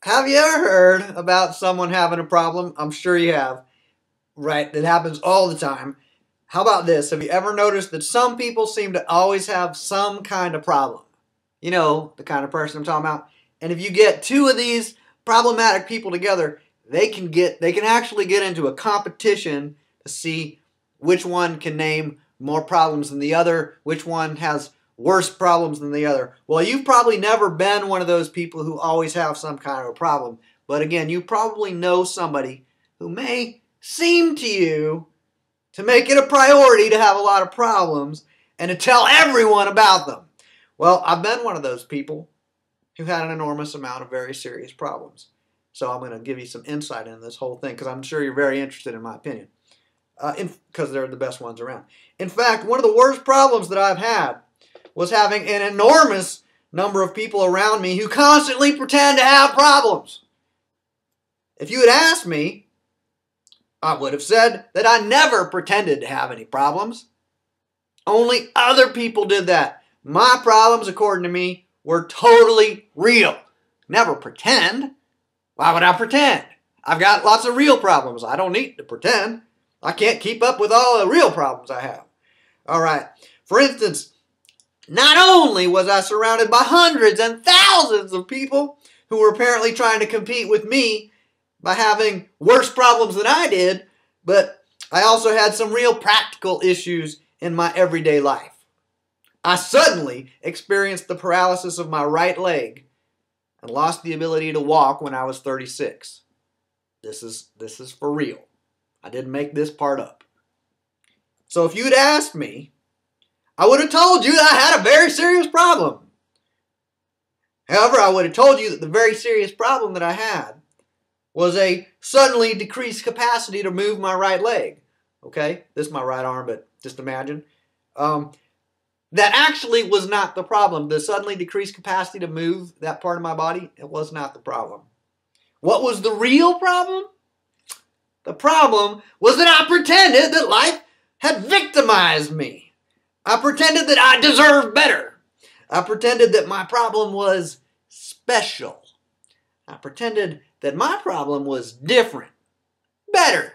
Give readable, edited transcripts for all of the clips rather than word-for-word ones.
Have you ever heard about someone having a problem? I'm sure you have, right? That happens all the time. How about this? Have you ever noticed that some people seem to always have some kind of problem? You know, the kind of person I'm talking about. And if you get two of these problematic people together, they can actually get into a competition to see which one can name more problems than the other, which one has worse problems than the other. Well, you've probably never been one of those people who always have some kind of a problem. But again, you probably know somebody who may seem to you to make it a priority to have a lot of problems and to tell everyone about them. Well, I've been one of those people who had an enormous amount of very serious problems. So I'm going to give you some insight into this whole thing because I'm sure you're very interested in my opinion because they're the best ones around. In fact, one of the worst problems that I've had was having an enormous number of people around me who constantly pretend to have problems. If you had asked me, I would have said that I never pretended to have any problems. Only other people did that. My problems, according to me, were totally real. Never pretend. Why would I pretend? I've got lots of real problems. I don't need to pretend. I can't keep up with all the real problems I have. All right. For instance, not only was I surrounded by hundreds and thousands of people who were apparently trying to compete with me by having worse problems than I did, but I also had some real practical issues in my everyday life. I suddenly experienced the paralysis of my right leg and lost the ability to walk when I was 36. This is for real. I didn't make this part up. So if you'd asked me, I would have told you that I had a very serious problem. However, I would have told you that the very serious problem that I had was a suddenly decreased capacity to move my right leg. Okay? This is my right arm, but just imagine. That actually was not the problem. The suddenly decreased capacity to move that part of my body, it was not the problem. What was the real problem? The problem was that I pretended that life had victimized me. I pretended that I deserved better. I pretended that my problem was special. I pretended that my problem was different, better,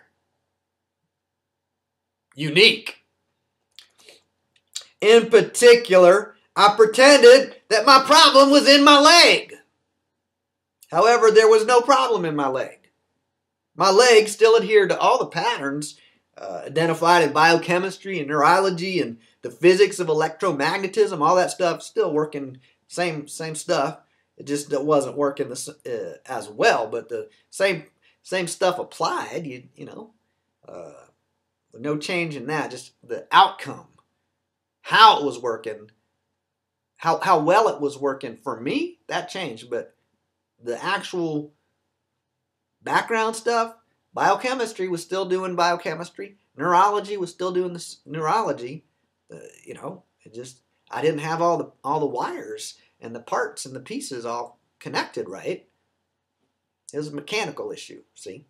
unique. In particular, I pretended that my problem was in my leg. However, there was no problem in my leg. My leg still adhered to all the patterns identified in biochemistry and neurology and the physics of electromagnetism. All that stuff still working, same stuff. It just wasn't working as well, but the same stuff applied. No change in that. Just the outcome, how it was working, how well it was working for me, that changed. But the actual background stuff, biochemistry was still doing biochemistry. Neurology was still doing this neurology. I didn't have all the wires and the parts and the pieces all connected right. It was a mechanical issue, see?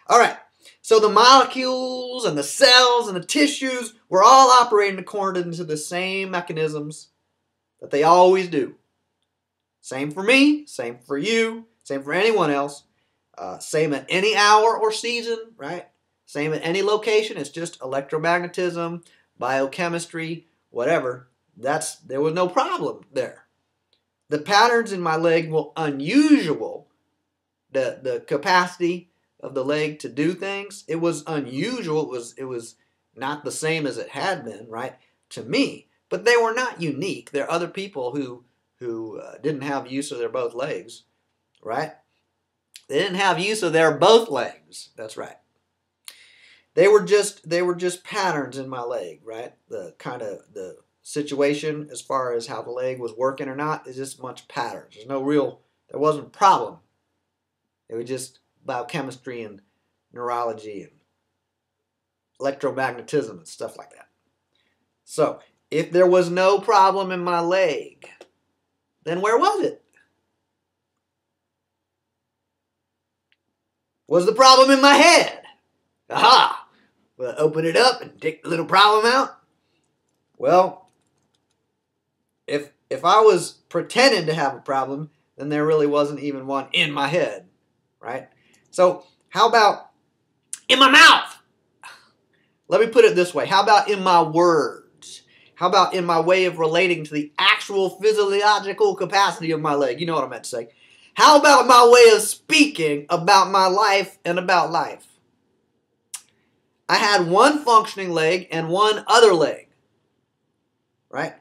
All right, so the molecules and the cells and the tissues were all operating according to the same mechanisms that they always do. Same for me, same for you, same for anyone else. Same at any hour or season, right? Same at any location. It's just electromagnetism, biochemistry, whatever. There was no problem there. The patterns in my leg were unusual. The capacity of the leg to do things, it was unusual. It was not the same as it had been, right? To me, but they were not unique. There are other people who didn't have use of their both legs, right? They didn't have use of their both legs. That's right. They were just patterns in my leg, right? The situation as far as how the leg was working or not is just a bunch of patterns. There wasn't a problem. It was just biochemistry and neurology and electromagnetism and stuff like that. So, if there was no problem in my leg, then where was it? Was the problem in my head? Aha! Well, open it up and take the little problem out. Well, if I was pretending to have a problem, then there really wasn't even one in my head, right? So how about in my mouth? Let me put it this way. How about in my words? How about in my way of relating to the actual physiological capacity of my leg? You know what I meant to say. How about my way of speaking about my life and about life? I had one functioning leg and one other leg, right?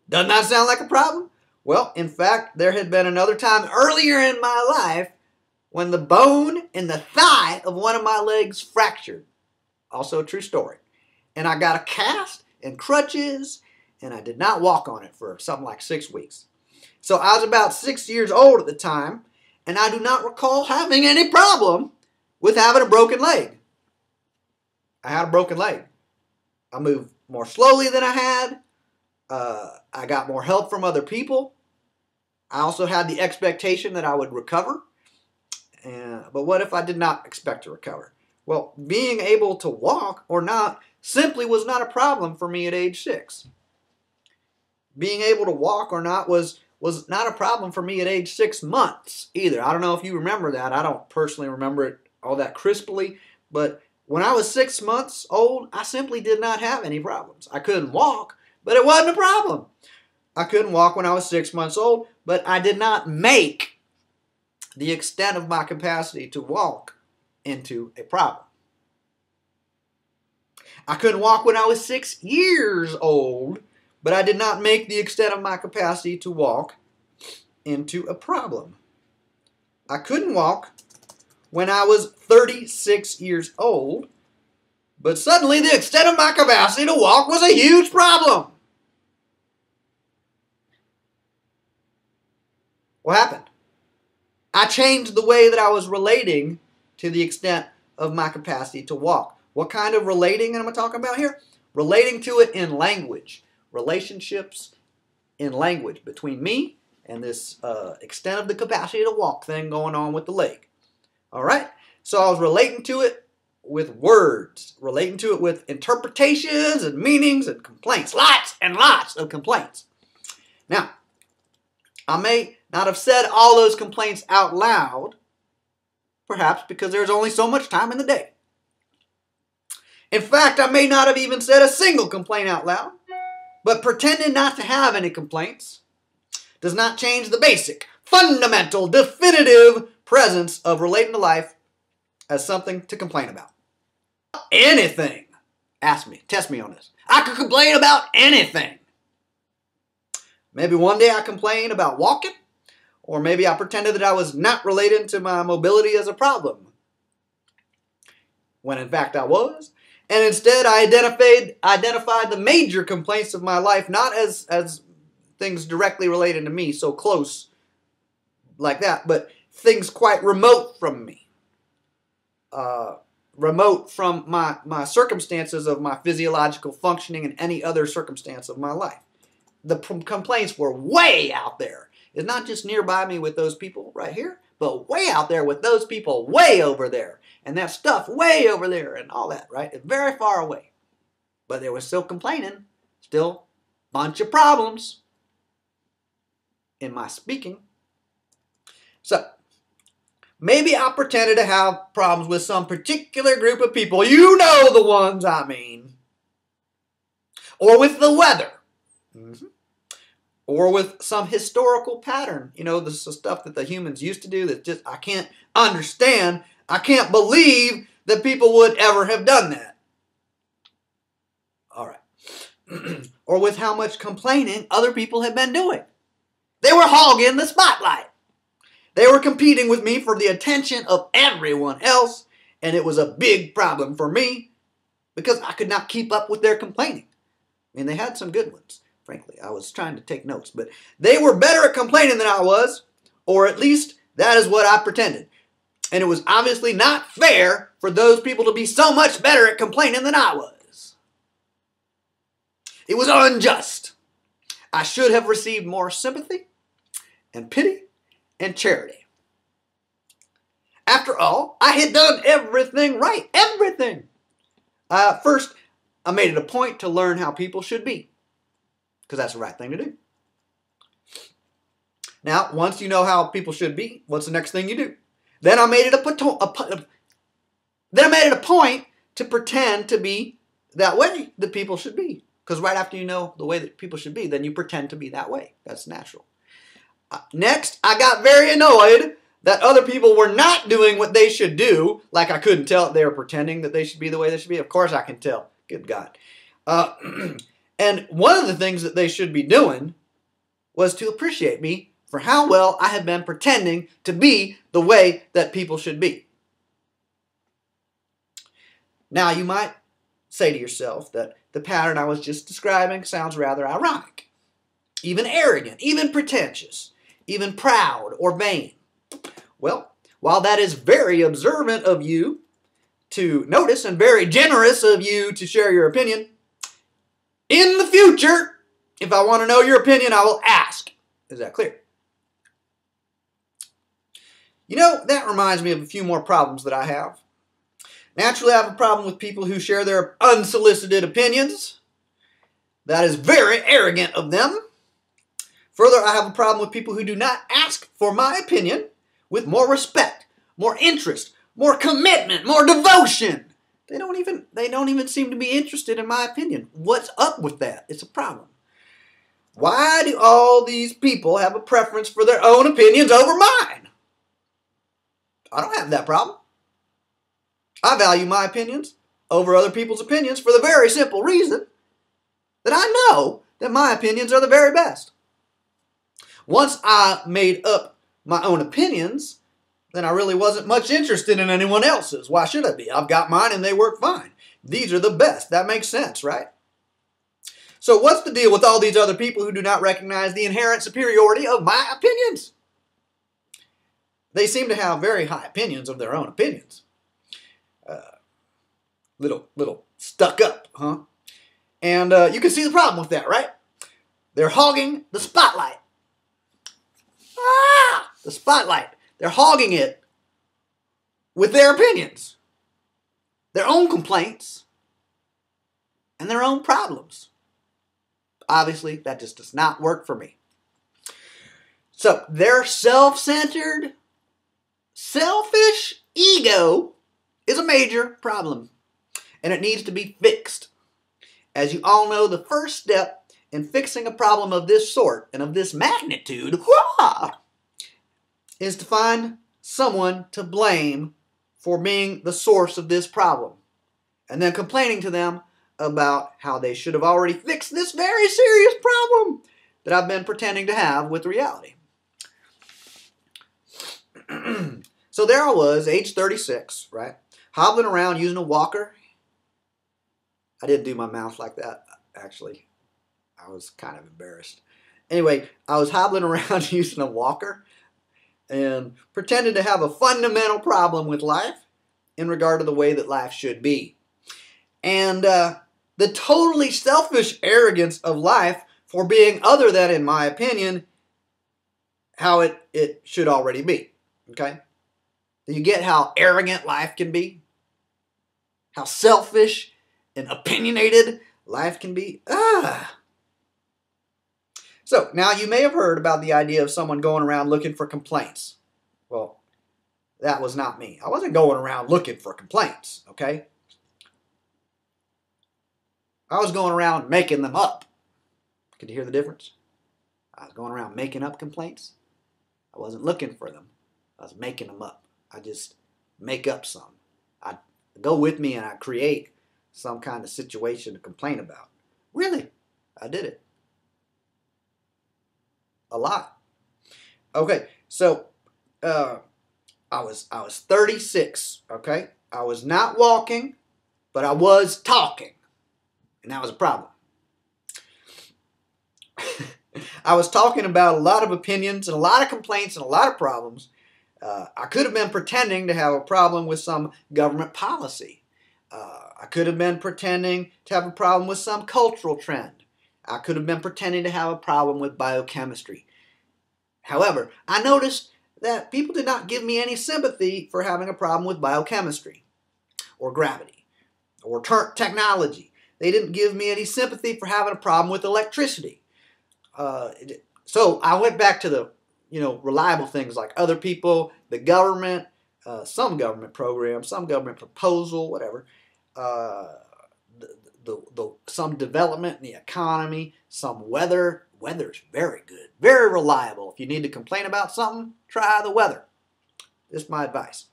Doesn't that sound like a problem? Well, in fact, there had been another time earlier in my life when the bone in the thigh of one of my legs fractured. Also a true story. And I got a cast and crutches, and I did not walk on it for something like 6 weeks. So I was about 6 years old at the time, and I do not recall having any problem with having a broken leg. I had a broken leg. I moved more slowly than I had. I got more help from other people. I also had the expectation that I would recover. But what if I did not expect to recover? Well, being able to walk or not simply was not a problem for me at age 6. Being able to walk or not was not a problem for me at age 6 months either. I don't know if you remember that. I don't personally remember it all that crisply. But when I was 6 months old, I simply did not have any problems. I couldn't walk, but it wasn't a problem. I couldn't walk when I was 6 months old, but I did not make the extent of my capacity to walk into a problem. I couldn't walk when I was 6 years old, but I did not make the extent of my capacity to walk into a problem. I couldn't walk when I was 36 years old, but suddenly the extent of my capacity to walk was a huge problem. What happened? I changed the way that I was relating to the extent of my capacity to walk. What kind of relating am I talking about here? Relating to it in language. Relationships in language between me and this extent of the capacity to walk thing going on with the leg. All right? So I was relating to it with words, relating to it with interpretations and meanings and complaints. Lots and lots of complaints. Now, I may not have said all those complaints out loud, perhaps because there's only so much time in the day. In fact, I may not have even said a single complaint out loud, but pretending not to have any complaints does not change the basic, fundamental, definitive presence of relating to life as something to complain about. Anything. Ask me, test me on this. I could complain about anything. Maybe one day I complained about walking, or maybe I pretended that I was not relating to my mobility as a problem, when in fact I was. And instead I identified the major complaints of my life, not as things directly related to me, so close like that, but things quite remote from me. Remote from my circumstances of my physiological functioning and any other circumstance of my life. The complaints were way out there. It's not just nearby me with those people right here, but way out there with those people way over there. And that stuff way over there and all that, right? It's very far away. But they were still complaining. Still a bunch of problems in my speaking. So, maybe I pretended to have problems with some particular group of people. You know the ones I mean. Or with the weather. Mm-hmm. Or with some historical pattern. You know, this is stuff that the humans used to do that just I can't understand. I can't believe that people would ever have done that. All right. Or with how much complaining other people have been doing. They were hogging the spotlight. They were competing with me for the attention of everyone else, and it was a big problem for me because I could not keep up with their complaining. I mean, they had some good ones, frankly. I was trying to take notes, but they were better at complaining than I was, or at least that is what I pretended. And it was obviously not fair for those people to be so much better at complaining than I was. It was unjust. I should have received more sympathy and pity and charity. After all, I had done everything right. Everything. First, I made it a point to learn how people should be, because that's the right thing to do. Now, once you know how people should be, what's the next thing you do? Then I made it a point to pretend to be that way that people should be. Because right after you know the way that people should be, then you pretend to be that way. That's natural. Next, I got very annoyed that other people were not doing what they should do. Like I couldn't tell if they were pretending that they should be the way they should be. Of course I can tell. Good God. And one of the things that they should be doing was to appreciate me for how well I have been pretending to be the way that people should be. Now, you might say to yourself that the pattern I was just describing sounds rather ironic, even arrogant, even pretentious, even proud or vain. Well, while that is very observant of you to notice and very generous of you to share your opinion, in the future, if I want to know your opinion, I will ask. Is that clear? You know, that reminds me of a few more problems that I have. Naturally, I have a problem with people who share their unsolicited opinions. That is very arrogant of them. Further, I have a problem with people who do not ask for my opinion with more respect, more interest, more commitment, more devotion. They don't even seem to be interested in my opinion. What's up with that? It's a problem. Why do all these people have a preference for their own opinions over mine? I don't have that problem. I value my opinions over other people's opinions for the very simple reason that I know that my opinions are the very best. Once I made up my own opinions, then I really wasn't much interested in anyone else's. Why should I be? I've got mine and they work fine. These are the best. That makes sense, right? So what's the deal with all these other people who do not recognize the inherent superiority of my opinions? They seem to have very high opinions of their own opinions. Little stuck up, huh? And you can see the problem with that, right? They're hogging the spotlight. The spotlight. They're hogging it with their opinions, their own complaints, and their own problems. Obviously, that just does not work for me. So, their self-centered, selfish ego is a major problem, and it needs to be fixed. As you all know, the first step in fixing a problem of this sort and of this magnitude is to find someone to blame for being the source of this problem, and then complaining to them about how they should have already fixed this very serious problem that I've been pretending to have with reality. So there I was, age 36, right? Hobbling around using a walker. I didn't do my mouth like that, actually. I was kind of embarrassed. Anyway, I was hobbling around using a walker and pretended to have a fundamental problem with life in regard to the way that life should be. And the totally selfish arrogance of life for being other than, in my opinion, how it should already be. Okay? Do you get how arrogant life can be? How selfish and opinionated life can be? So, now you may have heard about the idea of someone going around looking for complaints. Well, that was not me. I wasn't going around looking for complaints, okay? I was going around making them up. Could you hear the difference? I was going around making up complaints. I wasn't looking for them. I was making them up. I just make up some. I go with me and I create some kind of situation to complain about. Really, I did it. A lot. Okay, so I was 36, okay? I was not walking, but I was talking. And that was a problem. I was talking about a lot of opinions and a lot of complaints and a lot of problems. I could have been pretending to have a problem with some government policy. I could have been pretending to have a problem with some cultural trend. I could have been pretending to have a problem with biochemistry. However, I noticed that people did not give me any sympathy for having a problem with biochemistry or gravity or technology. They didn't give me any sympathy for having a problem with electricity. So I went back to the reliable things like other people, the government, some government program, some government proposal, whatever, some development in the economy, some weather. Weather's very good, very reliable. If you need to complain about something, try the weather. That's my advice.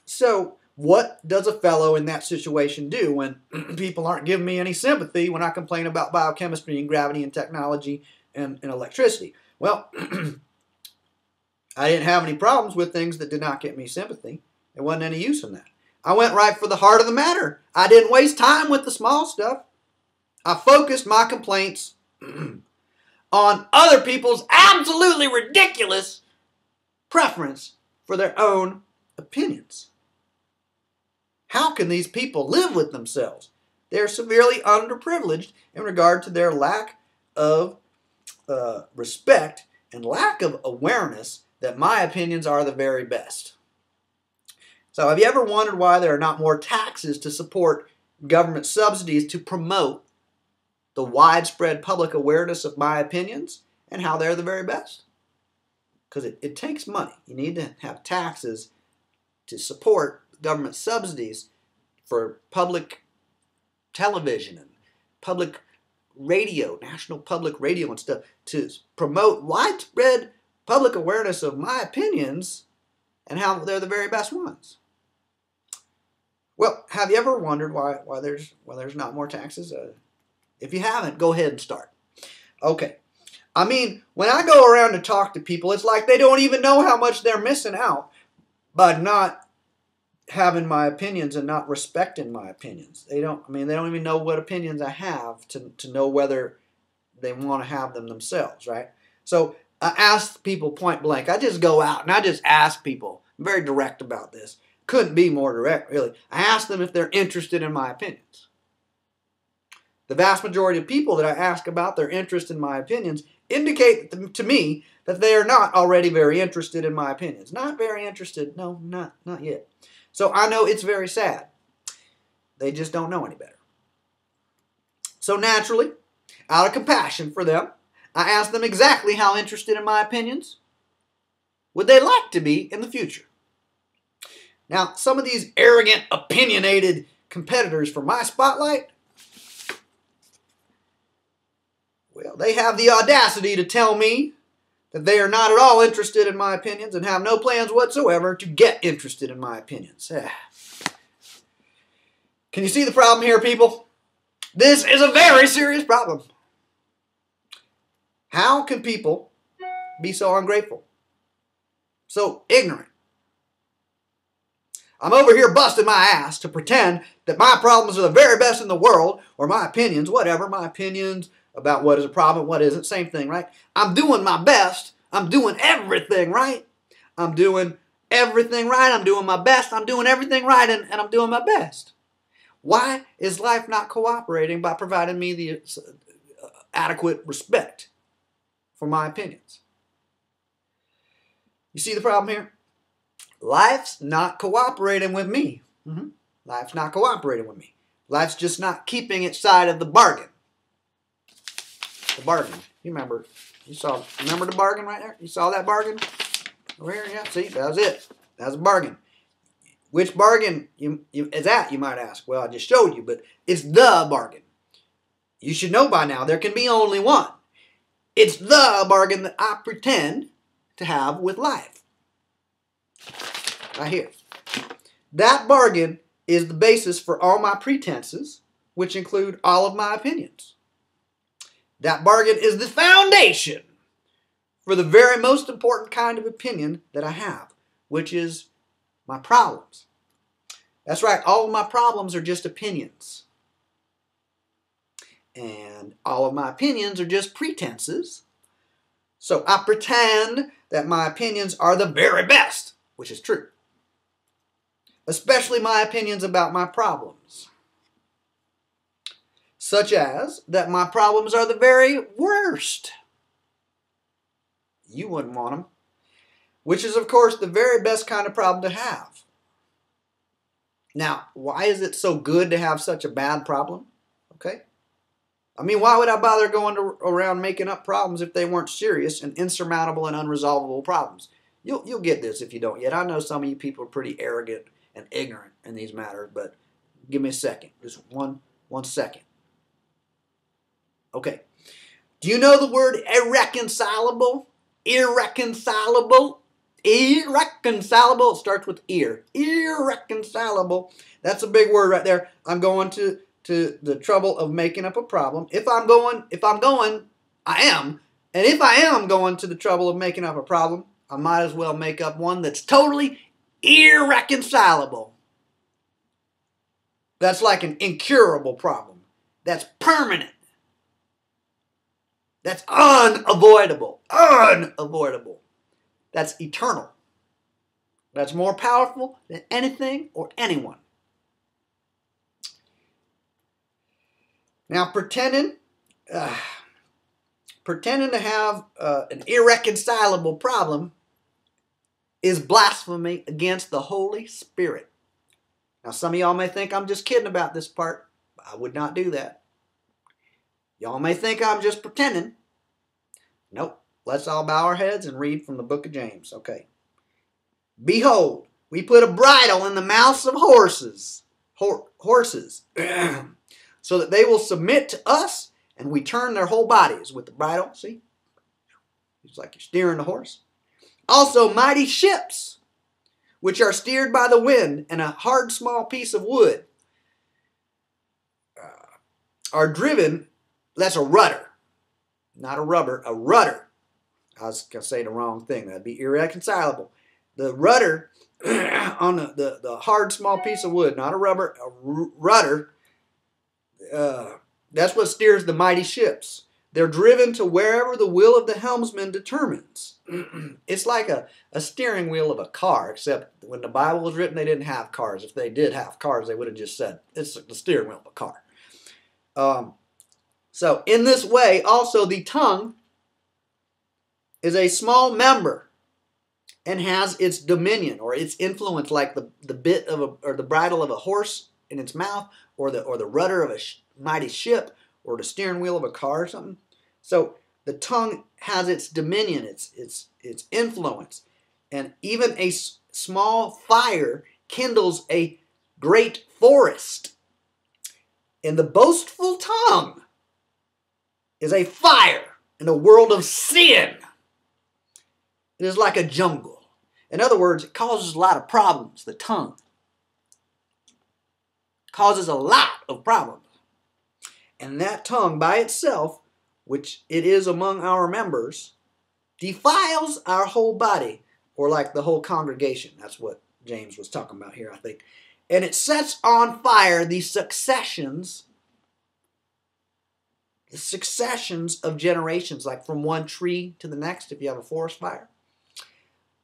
So what does a fellow in that situation do when people aren't giving me any sympathy when I complain about biochemistry and gravity and technology and electricity? Well, I didn't have any problems with things that did not get me sympathy. There wasn't any use in that. I went right for the heart of the matter. I didn't waste time with the small stuff. I focused my complaints on other people's absolutely ridiculous preference for their own opinions. How can these people live with themselves? They're severely underprivileged in regard to their lack of respect and lack of awareness that my opinions are the very best. So have you ever wondered why there are not more taxes to support government subsidies to promote the widespread public awareness of my opinions and how they're the very best? Because it takes money. You need to have taxes to support government subsidies for public television and public radio, national public radio and stuff, to promote widespread public awareness of my opinions and how they're the very best ones. Well, have you ever wondered why there's not more taxes? If you haven't, go ahead and start. Okay. I mean, when I go around to talk to people, it's like they don't even know how much they're missing out by not having my opinions and not respecting my opinions. They don't even know what opinions I have to know whether they want to have them themselves, right? So I ask people point blank. I just go out and I just ask people. I'm very direct about this. Couldn't be more direct, really. I ask them if they're interested in my opinions. The vast majority of people that I ask about their interest in my opinions indicate to me that they are not already very interested in my opinions. Not very interested. No, not yet. So I know it's very sad. They just don't know any better. So naturally, out of compassion for them, I ask them exactly how interested in my opinions would they like to be in the future. Now, some of these arrogant, opinionated competitors for my spotlight, well, they have the audacity to tell me that they are not at all interested in my opinions and have no plans whatsoever to get interested in my opinions. Can you see the problem here, people? This is a very serious problem. How can people be so ungrateful, so ignorant? I'm over here busting my ass to pretend that my problems are the very best in the world, or my opinions, whatever, my opinions about what is a problem, what isn't, same thing, right? I'm doing my best. I'm doing everything right. I'm doing everything right. I'm doing my best. I'm doing everything right, and I'm doing my best. Why is life not cooperating by providing me the adequate respect for my opinions? You see the problem here? Life's not cooperating with me. Life's not cooperating with me. Life's just not keeping its side of the bargain. The bargain. You remember the bargain right there? You saw that bargain? Over here? Yeah, see, that was it. That was a bargain. Which bargain is that, you might ask? Well, I just showed you, but it's the bargain. You should know by now there can be only one. It's the bargain that I pretend to have with life. Right here. That bargain is the basis for all my pretenses, which include all of my opinions. That bargain is the foundation for the very most important kind of opinion that I have, which is my problems. That's right, all of my problems are just opinions. And all of my opinions are just pretenses. So I pretend that my opinions are the very best, which is true. Especially my opinions about my problems. Such as that my problems are the very worst. You wouldn't want them. Which is, of course, the very best kind of problem to have. Now, why is it so good to have such a bad problem? Okay? I mean, why would I bother around making up problems if they weren't serious and insurmountable and unresolvable problems? You'll get this if you don't yet. I know some of you people are pretty arrogant and ignorant in these matters, but give me a second. Just one second. Okay. Do you know the word irreconcilable? Irreconcilable? Irreconcilable. It starts with ear. Irreconcilable. That's a big word right there. I'm going to the trouble of making up a problem. If I'm going, I am. And if I am going to the trouble of making up a problem, I might as well make up one that's totally irreconcilable. That's like an incurable problem. That's permanent. That's unavoidable. Unavoidable. That's eternal. That's more powerful than anything or anyone. Now, pretending to have an irreconcilable problem is blasphemy against the Holy Spirit. Now, some of y'all may think I'm just kidding about this part. I would not do that. Y'all may think I'm just pretending. Nope. Let's all bow our heads and read from the book of James. Okay. Behold, we put a bridle in the mouths of horses. Horses. So that they will submit to us, and we turn their whole bodies with the bridle. See? It's like you're steering the horse. Also, mighty ships, which are steered by the wind, and a hard small piece of wood are driven. That's a rudder. Not a rubber, a rudder. I was going to say the wrong thing. That'd be irreconcilable. The rudder on the hard small piece of wood, not a rubber, a rudder. That's what steers the mighty ships. They're driven to wherever the will of the helmsman determines. It's like a steering wheel of a car, except when the Bible was written, they didn't have cars. If they did have cars, they would have just said, it's the steering wheel of a car. So in this way, also the tongue is a small member and has its dominion or its influence, like the bit of or the bridle of a horse in its mouth, or the rudder of a mighty ship, or the steering wheel of a car or something. So the tongue has its dominion, its influence, and even a small fire kindles a great forest. And the boastful tongue is a fire in a world of sin. It is like a jungle. In other words, it causes a lot of problems, the tongue. Causes a lot of problems. And that tongue by itself, which it is among our members, defiles our whole body, or like the whole congregation. That's what James was talking about here, I think. And it sets on fire the successions of generations, like from one tree to the next, if you have a forest fire,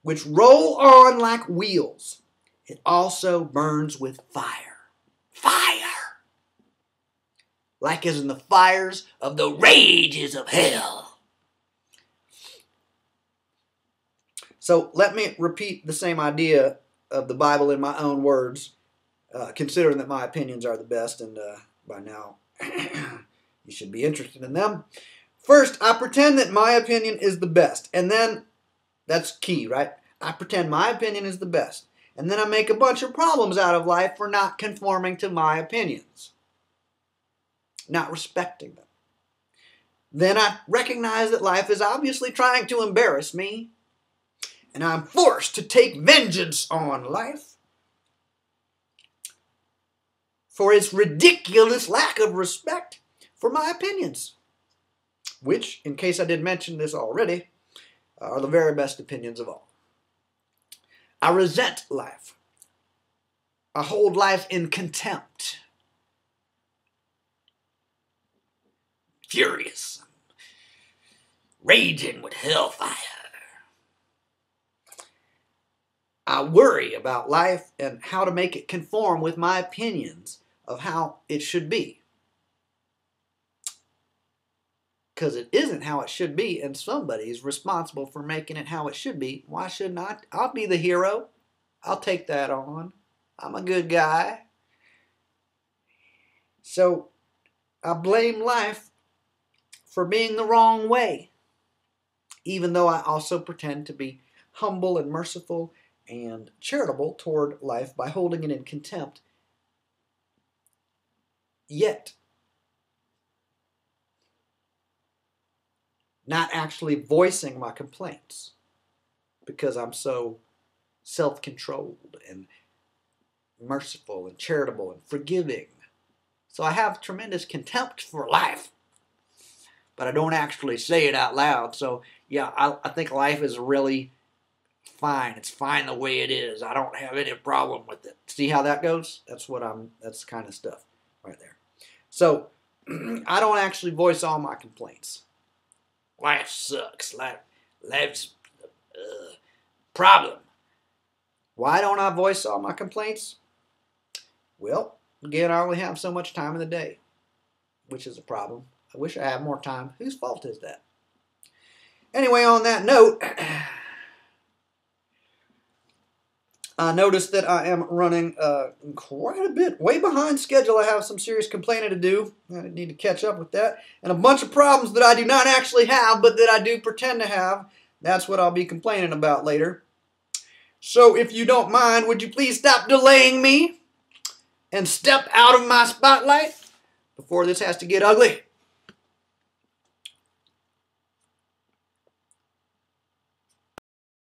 which roll on like wheels. It also burns with fire. Fire! Like as in the fires of the rages of hell. So let me repeat the same idea of the Bible in my own words, considering that my opinions are the best, and by now you should be interested in them. First, I pretend that my opinion is the best, and then, that's key, right? I pretend my opinion is the best, and then I make a bunch of problems out of life for not conforming to my opinions, not respecting them. Then I recognize that life is obviously trying to embarrass me, and I'm forced to take vengeance on life for its ridiculous lack of respect for my opinions, which, in case I didn't mention this already, are the very best opinions of all. I resent life. I hold life in contempt. Furious, raging with hellfire. I worry about life and how to make it conform with my opinions of how it should be. Because it isn't how it should be, and somebody is responsible for making it how it should be. Why shouldn't I? I'll be the hero. I'll take that on. I'm a good guy. So I blame life for being the wrong way, even though I also pretend to be humble and merciful and charitable toward life by holding it in contempt. Yet, not actually voicing my complaints because I'm so self-controlled and merciful and charitable and forgiving. So I have tremendous contempt for life, but I don't actually say it out loud. So yeah, I think life is really fine. It's fine the way it is. I don't have any problem with it. See how that goes? That's the kind of stuff right there. So I don't actually voice all my complaints. Life sucks. Life's a problem. Why don't I voice all my complaints? Well, again, I only have so much time in the day, which is a problem. I wish I had more time. Whose fault is that? Anyway, on that note, I noticed that I am running quite a bit way behind schedule. I have some serious complaining to do. I need to catch up with that. And a bunch of problems that I do not actually have, but that I do pretend to have. That's what I'll be complaining about later. So if you don't mind, would you please stop delaying me and step out of my spotlight before this has to get ugly?